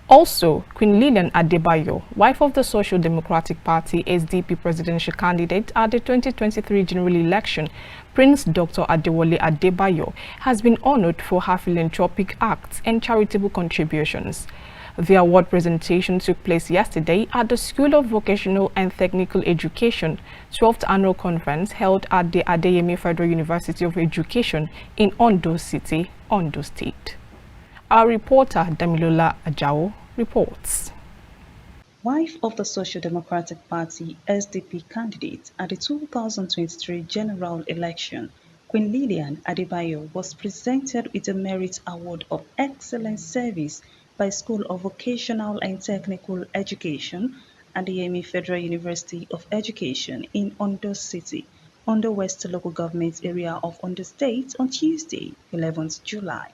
Also, Queen Lillian Adebayo, wife of the Social Democratic Party SDP presidential candidate at the 2023 general election, Prince Dr. Adewale Adebayo, has been honored for her philanthropic acts and charitable contributions. The award presentation took place yesterday at the School of Vocational and Technical Education 12th Annual Conference held at the Adeyemi Federal University of Education in Ondo City, Ondo State. Our reporter Damilola Ajao reports. Wife of the Social Democratic Party SDP candidate at the 2023 general election, Queen Lillian Adebayo was presented with a Merit Award of Excellent Service by School of Vocational and Technical Education, Adeyemi Federal University of Education in Ondo City, Ondo West Local Government Area of Ondo State on Tuesday, 11th July.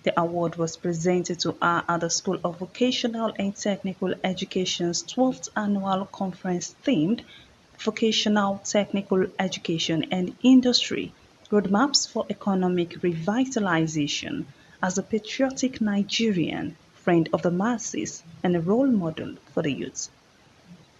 The award was presented to her at the School of Vocational and Technical Education's 12th Annual Conference themed Vocational Technical Education and Industry Roadmaps for Economic Revitalization as a patriotic Nigerian, friend of the masses, and a role model for the youth.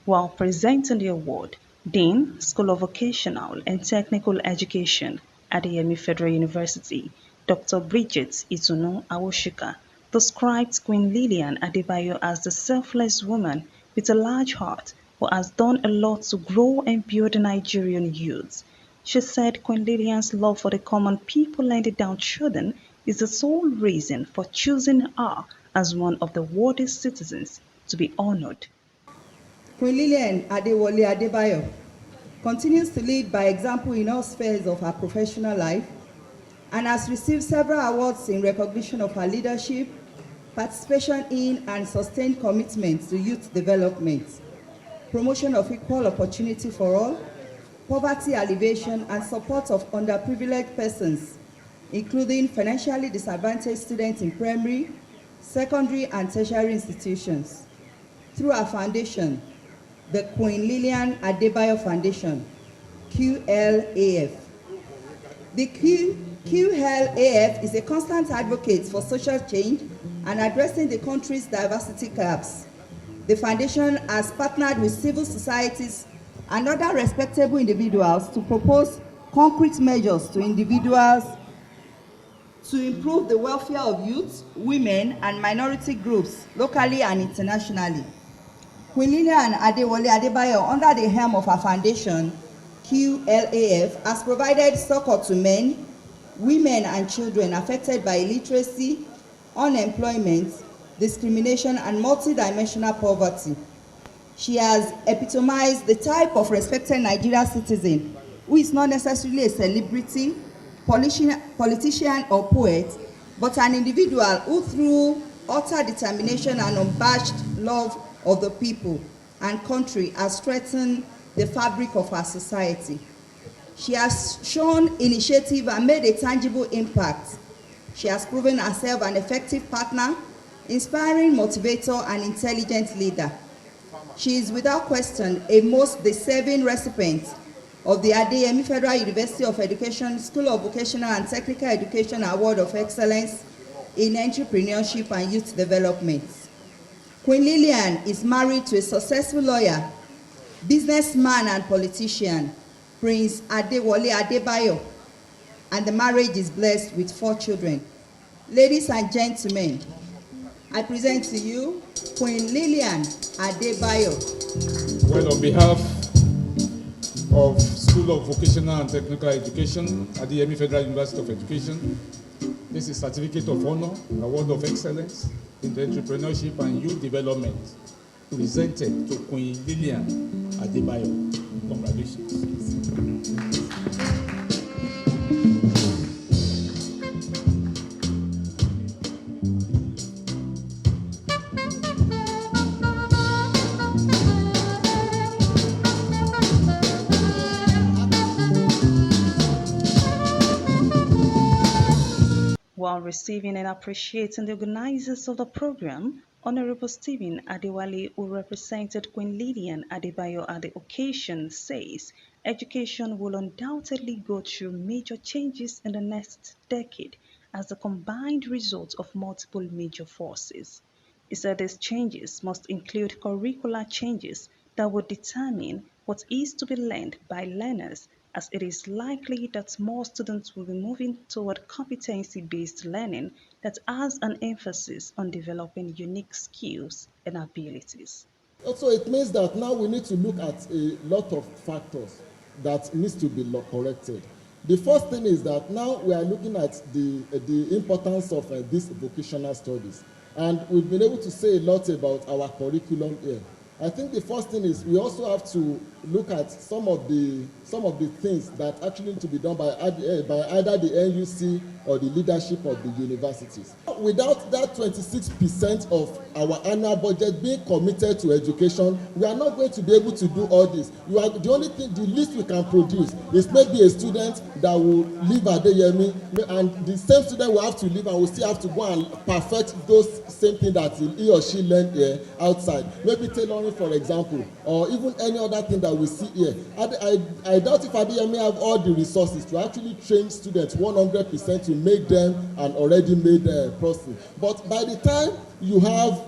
While presenting the award, Dean, School of Vocational and Technical Education, Adeyemi Federal University, Dr. Bridget Itunu Awoshika, described Queen Lillian Adebayo as the selfless woman with a large heart who has done a lot to grow and build Nigerian youth. She said Queen Lillian's love for the common people and the downtrodden is the sole reason for choosing her as one of the worthy citizens to be honored. Queen Lillian Adewale Adebayo continues to lead by example in all spheres of her professional life and has received several awards in recognition of her leadership, participation in and sustained commitment to youth development, promotion of equal opportunity for all, poverty alleviation and support of underprivileged persons, including financially disadvantaged students in primary, secondary and tertiary institutions. Through our foundation, the Queen Lillian Adebayo Foundation, QLAF. The QLAF is a constant advocate for social change and addressing the country's diversity gaps. The foundation has partnered with civil societies and other respectable individuals to propose concrete measures to individuals to improve the welfare of youth, women, and minority groups locally and internationally. Queen Lillian Adewale Adebayo, under the helm of her foundation, QLAF, has provided succor to men, women, and children affected by illiteracy, unemployment, discrimination, and multidimensional poverty. She has epitomized the type of respected Nigerian citizen who is not necessarily a celebrity, politician, or poet, but an individual who, through utter determination and unabashed love of the people and country, has strengthened the fabric of our society. She has shown initiative and made a tangible impact. She has proven herself an effective partner, inspiring motivator, and intelligent leader. She is without question a most deserving recipient of the Adeyemi Federal University of Education School of Vocational and Technical Education Award of Excellence in Entrepreneurship and Youth Development. Queen Lillian is married to a successful lawyer, businessman, and politician, Prince Adewale Adebayo, and the marriage is blessed with 4 children. Ladies and gentlemen, I present to you Queen Lillian Adebayo. Well, on behalf of School of Vocational and Technical Education at the Adeyemi Federal University of Education, this is Certificate of Honor, Award of Excellence in the Entrepreneurship and Youth Development, presented to Queen Lillian Adebayo. Congratulations. While receiving and appreciating the organizers of the program, Honorable Stephen Adewale, who represented Queen Lillian Adebayo at the occasion, says education will undoubtedly go through major changes in the next decade as the combined result of multiple major forces. He said these changes must include curricular changes that would determine what is to be learned by learners, as it is likely that more students will be moving toward competency-based learning that has an emphasis on developing unique skills and abilities. Also, it means that now we need to look at a lot of factors that needs to be corrected. The first thing is that now we are looking at the importance of these vocational studies, and we've been able to say a lot about our curriculum here. I think the first thing is we also have to look at some of the things that actually need to be done by either the NUC or the leadership of the universities. Without that 26% of our annual budget being committed to education, we are not going to be able to do all this. The only thing, the least we can produce is maybe a student that will leave Adeyemi, and the same student will have to leave and will still have to go and perfect those same thing that he or she learned here outside. Maybe tailoring, for example, or even any other thing that we see here. I doubt if Adeyemi have all the resources to actually train students 100% to make them an already made person. But by the time you have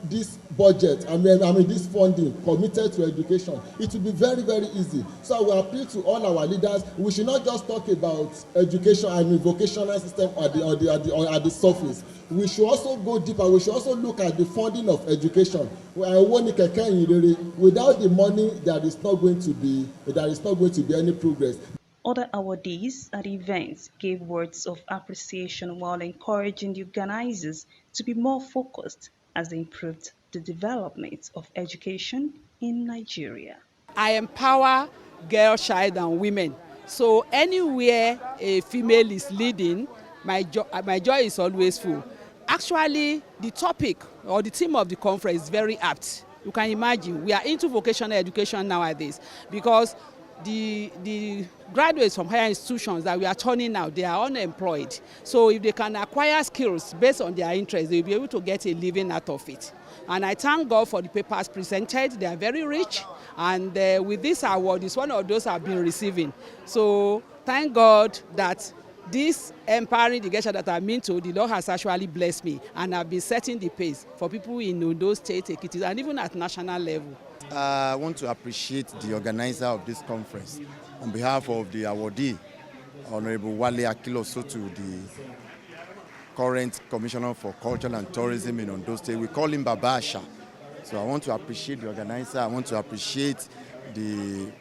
this budget, I mean this funding committed to education, it will be very, very easy. So I will appeal to all our leaders. We should not just talk about education and vocational system at the surface. We should also go deeper. We should also look at the funding of education. Without the money, there is not going to be any progress. Other awardees at the event gave words of appreciation while encouraging the organizers to be more focused as they improved the development of education in Nigeria. I empower girls, child, and women. So anywhere a female is leading, my joy is always full. Actually, the topic or the theme of the conference is very apt. You can imagine we are into vocational education nowadays because the graduates from higher institutions that we are turning out, they are unemployed. So if they can acquire skills based on their interests, they'll be able to get a living out of it. And I thank God for the papers presented. They are very rich. And with this award, it's one of those I've been receiving. So thank God that this empowering the gesture that I'm into, the Lord has actually blessed me. And I've been setting the pace for people in Ondo State, Ekiti, and even at national level. I want to appreciate the organizer of this conference. On behalf of the awardee, Honorable Wale Akilosotu, the current Commissioner for Culture and Tourism in Ondo State. We call him Babasha. So I want to appreciate the organizer. I want to appreciate the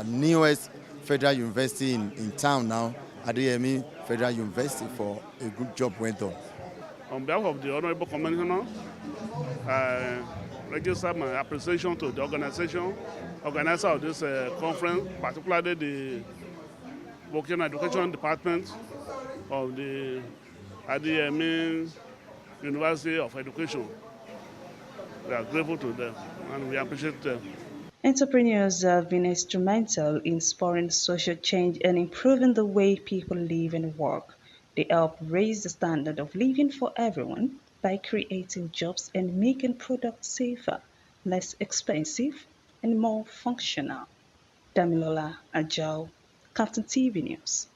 newest federal university in town now, Adeyemi Federal University, for a good job well done. On behalf of the Honorable Commissioner, I register my appreciation to the organizer of this conference, particularly the Vocational Education Department of the Adeyemi University of Education. We are grateful to them and we appreciate them. Entrepreneurs have been instrumental in spurring social change and improving the way people live and work. They help raise the standard of living for everyone by creating jobs and making products safer, less expensive, and more functional. Damilola Ajao, KAFTAN TV News.